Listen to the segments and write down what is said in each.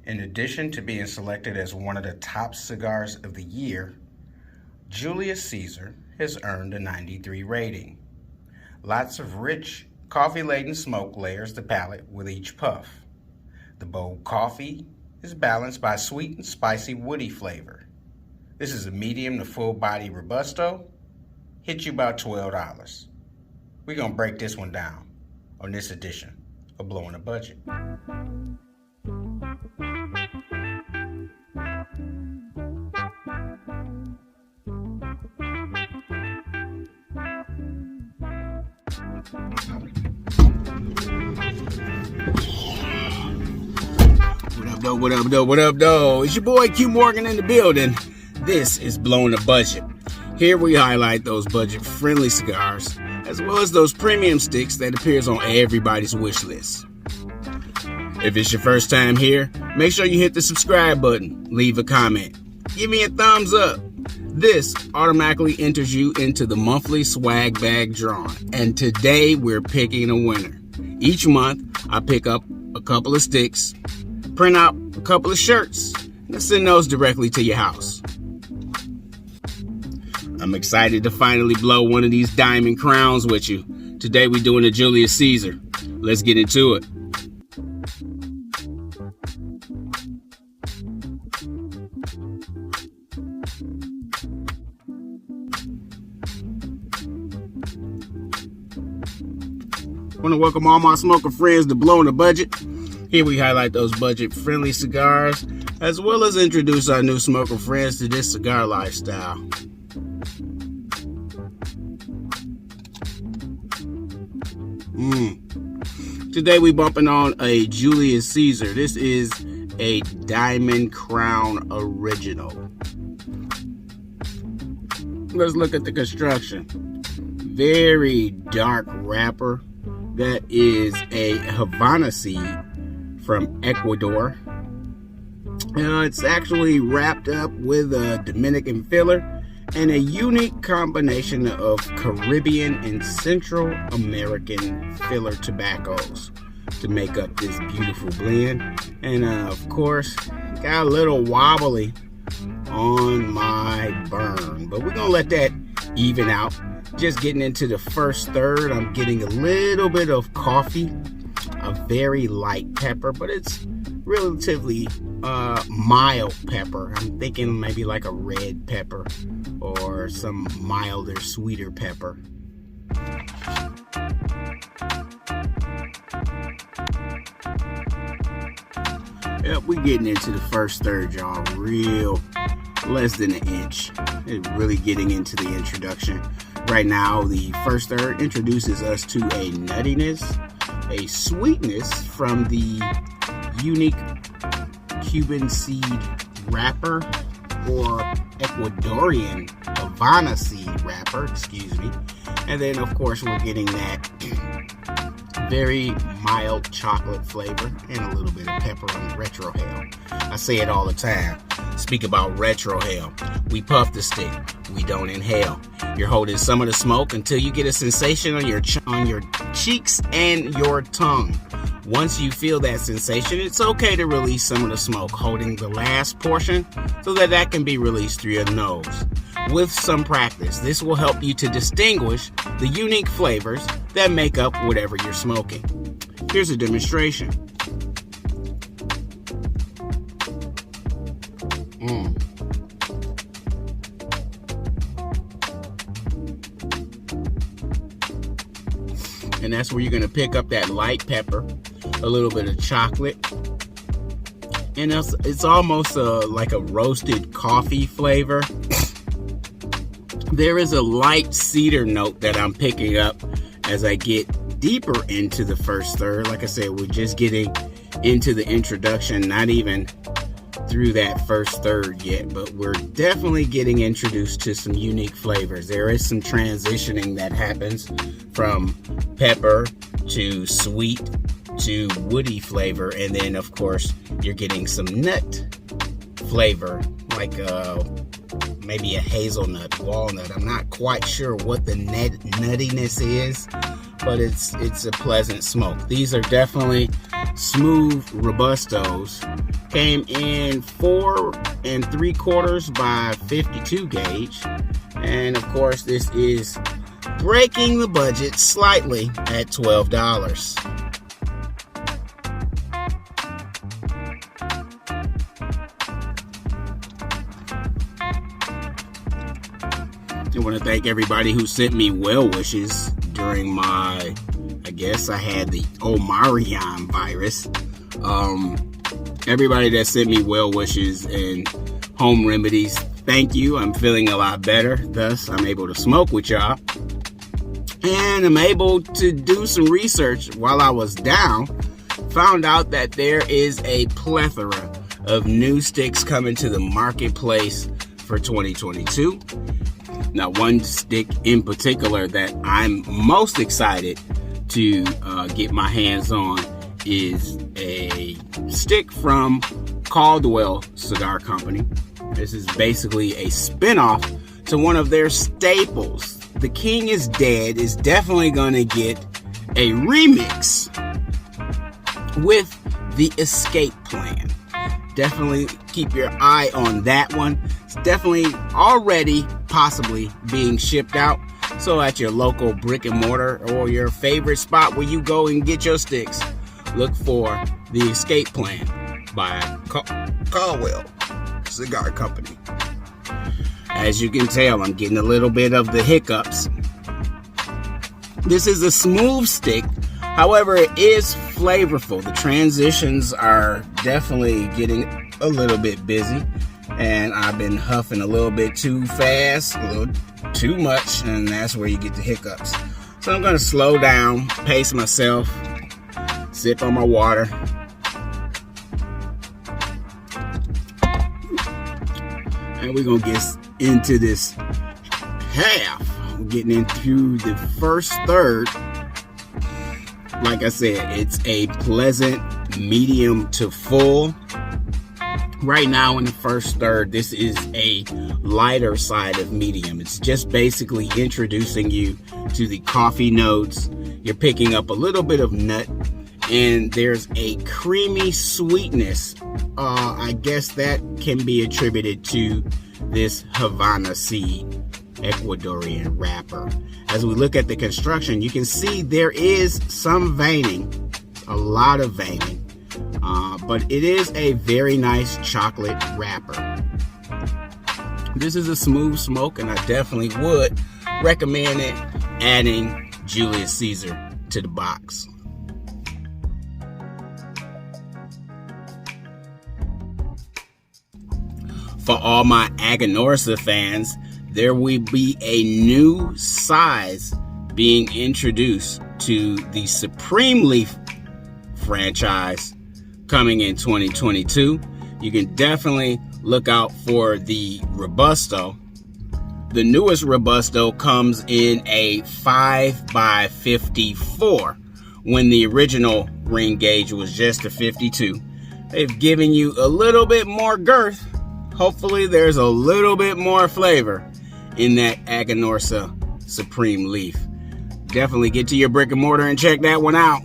In addition to being selected as one of the top cigars of the year, Julius Caeser has earned a 93 rating. Lots of rich, coffee-laden smoke layers the palate with each puff. The bold coffee is balanced by sweet and spicy woody flavor. This is a medium to full-body Robusto. Hit you about $12. We're going to break this one down on this edition of Blowing the Budget. What up, though? It's your boy Q Morgan in the building. This is Blowing the Budget. Here we highlight those budget-friendly cigars, as well as those premium sticks that appears on everybody's wish list. If it's your first time here, make sure you hit the subscribe button, leave a comment, give me a thumbs up. This automatically enters you into the monthly swag bag drawing, and today we're picking a winner. Each month, I pick up a couple of sticks, print out a couple of shirts, and send those directly to your house. I'm excited to finally blow one of these diamond crowns with you. Today we're doing a Julius Caeser. Let's get into it. I want to welcome all my smoker friends to Blowing the Budget. Here we highlight those budget-friendly cigars, as well as introduce our new smoker friends to this cigar lifestyle. Today we bumping on a Julius Caeser. This is a Diamond Crown Original. Let's look at the construction. Very dark wrapper. That is a Havana seed from Ecuador. It's actually wrapped up with a Dominican filler and a unique combination of Caribbean and Central American filler tobaccos to make up this beautiful blend. And of course, got a little wobbly on my burn, but we're gonna let that even out. Just getting into the first third, I'm getting a little bit of coffee, a very light pepper, but it's relatively mild pepper. I'm thinking maybe like a red pepper or some milder, sweeter pepper. Yep, we're getting into the first third, y'all. Real, less than an inch. It's really getting into the introduction. Right now, the first third introduces us to a nuttiness, a sweetness from the unique Cuban seed wrapper, or Ecuadorian Havana seed wrapper, excuse me. And then, of course, we're getting that very mild chocolate flavor and a little bit of pepper on the Retrohale. I say it all the time. Speak about Retrohale. We puff the stick. We don't inhale. You're holding some of the smoke until you get a sensation on your cheeks and your tongue. Once you feel that sensation, it's okay to release some of the smoke, holding the last portion so that can be released through your nose. With some practice, this will help you to distinguish the unique flavors that make up whatever you're smoking. Here's a demonstration. And that's where you're going to pick up that light pepper, a little bit of chocolate, and it's almost like a roasted coffee flavor. There is a light cedar note that I'm picking up as I get deeper into the first third. Like I said, we're just getting into the introduction, not even through that first third yet, but we're definitely getting introduced to some unique flavors. There is some transitioning that happens from pepper to sweet to woody flavor, and then of course you're getting some nut flavor, like maybe a hazelnut, walnut. I'm not quite sure what the nuttiness is, but it's a pleasant smoke. These are definitely smooth Robustos. Came in 4 3/4 by 52 gauge. And of course, this is breaking the budget slightly at $12. I want to thank everybody who sent me well wishes during my, I guess I had the Omarion virus. Everybody that sent me well wishes and home remedies, thank you. I'm feeling a lot better. Thus, I'm able to smoke with y'all. And I'm able to do some research while I was down. Found out that there is a plethora of new sticks coming to the marketplace for 2022. Now, one stick in particular that I'm most excited to get my hands on is a stick from Caldwell Cigar Company. This is basically a spinoff to one of their staples. The King is Dead is definitely going to get a remix with the Escape Plan. Definitely keep your eye on that one. It's definitely already possibly being shipped out. So at your local brick and mortar or your favorite spot where you go and get your sticks, look for the Escape Plan by Caldwell Cigar Company. As you can tell, I'm getting a little bit of the hiccups. This is a smooth stick. However, it is flavorful. The transitions are definitely getting a little bit busy. And I've been huffing a little bit too fast, a little too much, and that's where you get the hiccups. So I'm going to slow down, pace myself, sip on my water. And we're going to get into this half. We're getting into the first third. Like I said, it's a pleasant medium to full. Right now in the first third, this is a lighter side of medium. It's just basically introducing you to the coffee notes. You're picking up a little bit of nut, and there's a creamy sweetness. I guess that can be attributed to this Havana seed Ecuadorian wrapper. As we look at the construction, you can see there is some veining, a lot of veining, but it is a very nice chocolate wrapper. This is a smooth smoke, and I definitely would recommend it adding Julius Caesar to the box. For all my Aganorsa fans, there will be a new size being introduced to the Supreme Leaf franchise coming in 2022. You can definitely look out for the Robusto. The newest Robusto comes in a 5x54 when the original ring gauge was just a 52. They've given you a little bit more girth. Hopefully there's a little bit more flavor in that Aganorsa Supreme Leaf. Definitely get to your brick and mortar and check that one out.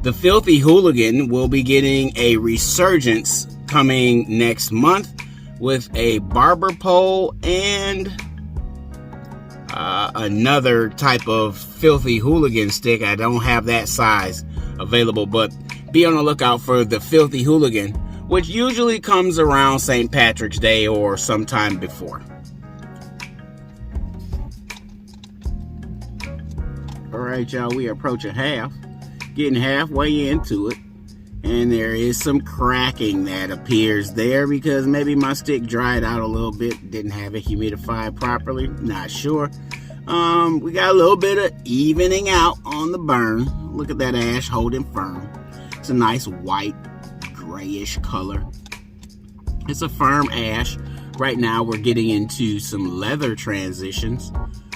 The Filthy Hooligan will be getting a resurgence coming next month with a barber pole and another type of Filthy Hooligan stick. I don't have that size available, but be on the lookout for the Filthy Hooligan, which usually comes around St. Patrick's Day or sometime before. All right, y'all, we are approaching half, getting halfway into it, and there is some cracking that appears there because maybe my stick dried out a little bit, didn't have it humidified properly, not sure. We got a little bit of evening out on the burn. Look at that ash holding firm. It's a nice white grayish color. It's a firm ash. Right now we're getting into some leather transitions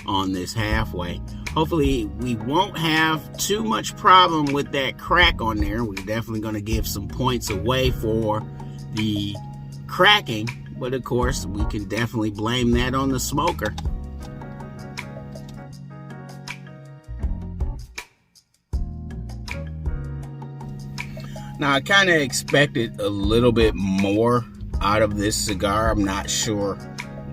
on this halfway. Hopefully we won't have too much problem with that crack on there. We're definitely going to give some points away for the cracking, but of course, we can definitely blame that on the smoker. Now, I kind of expected a little bit more out of this cigar. I'm not sure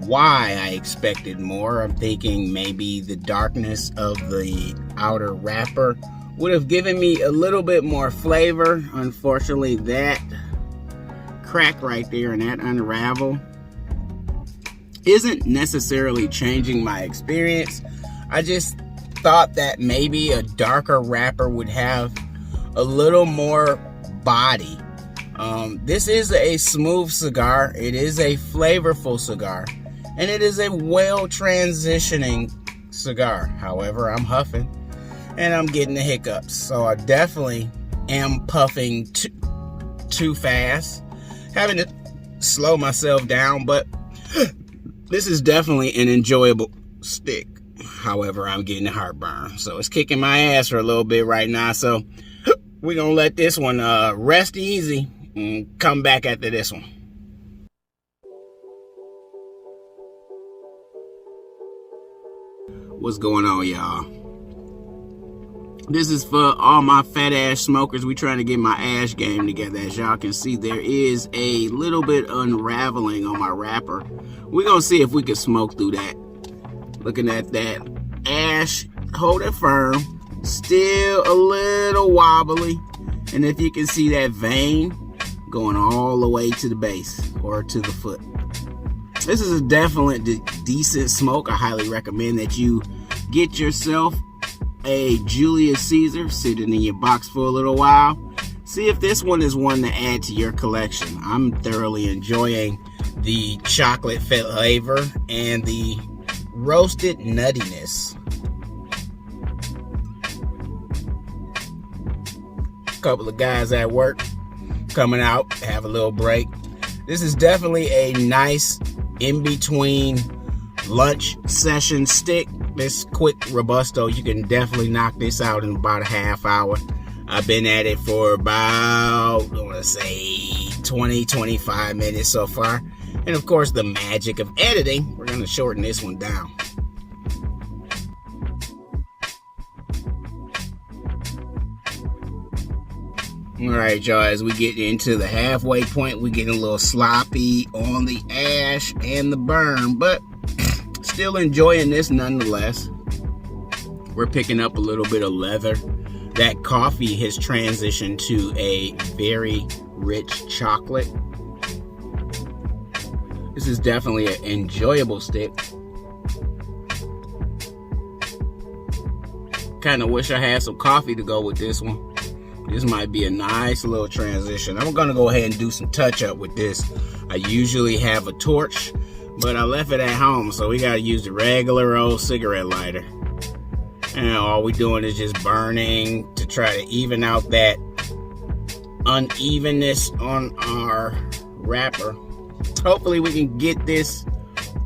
why I expected more. I'm thinking maybe the darkness of the outer wrapper would have given me a little bit more flavor. Unfortunately, that crack right there and that unravel isn't necessarily changing my experience. I just thought that maybe a darker wrapper would have a little more body. This is a smooth cigar. It is a flavorful cigar, and it is a well transitioning cigar. However, I'm huffing and I'm getting the hiccups, so I definitely am puffing too fast, having to slow myself down. But this is definitely an enjoyable stick. However, I'm getting heartburn, so it's kicking my ass for a little bit right now. So we're gonna let this one rest easy and come back after this one. What's going on, y'all? This is for all my fat ass smokers. We trying to get my ash game together. As y'all can see, there is a little bit unraveling on my wrapper. We're gonna see if we can smoke through that. Looking at that ash, hold it firm, still a little wobbly. And if you can see that vein going all the way to the base or to the foot. This is a definite decent smoke. I highly recommend that you get yourself a Julius Caeser, sitting in your box for a little while. See if this one is one to add to your collection. I'm thoroughly enjoying the chocolate flavor and the roasted nuttiness. A couple of guys at work coming out, have a little break. This is definitely a nice in-between lunch session stick. This quick Robusto, you can definitely knock this out in about a half hour. I've been at it for about, I want to say 20-25 minutes so far. And of course, the magic of editing, we're going to shorten this one down. All right, y'all, as we get into the halfway point, we're getting a little sloppy on the ash and the burn, but still enjoying this nonetheless. We're picking up a little bit of leather. That coffee has transitioned to a very rich chocolate. This is definitely an enjoyable stick. Kind of wish I had some coffee to go with this one. This might be a nice little transition. I'm gonna go ahead and do some touch up with this. I usually have a torch, but I left it at home, so we gotta use the regular old cigarette lighter. And all we doing is just burning to try to even out that unevenness on our wrapper. Hopefully we can get this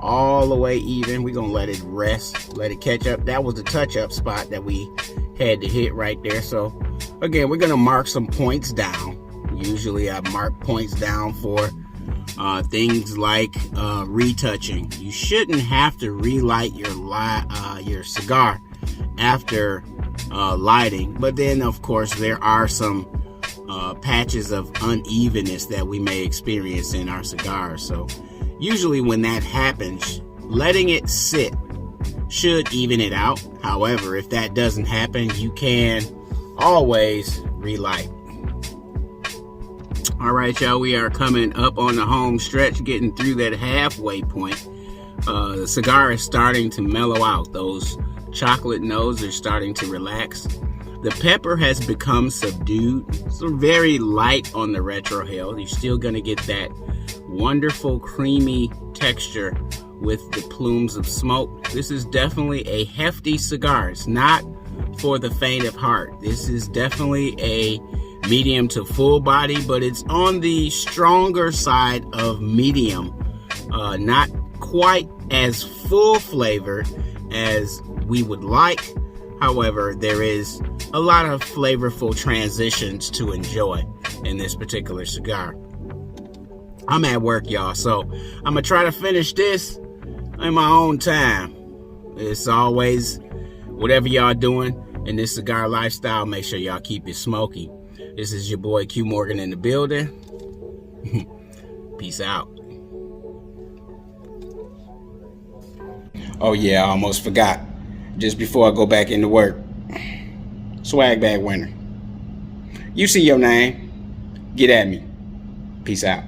all the way even. We're gonna let it rest, let it catch up. That was the touch up spot that we had to hit right there. So again, we're gonna mark some points down. Usually I mark points down for things like retouching. You shouldn't have to relight your cigar after lighting, but then of course there are some patches of unevenness that we may experience in our cigars. So usually when that happens, letting it sit should even it out. However, if that doesn't happen, you can always relight. All right, y'all, we are coming up on the home stretch, getting through that halfway point. The cigar is starting to mellow out. Those chocolate notes are starting to relax. The pepper has become subdued. It's very light on the Retrohale. You're still going to get that wonderful creamy texture with the plumes of smoke. This is definitely a hefty cigar. It's not for the faint of heart. This is definitely a medium to full body, but it's on the stronger side of medium. Not quite as full flavored as we would like. However, there is a lot of flavorful transitions to enjoy in this particular cigar. I'm at work, y'all, so I'm gonna try to finish this in my own time. It's always, whatever y'all doing in this cigar lifestyle, make sure y'all keep it smoky. This is your boy Q Morgan in the building. Peace out. Oh yeah, I almost forgot. Just before I go back into work, Swagbag Winner. You see your name, get at me. Peace out.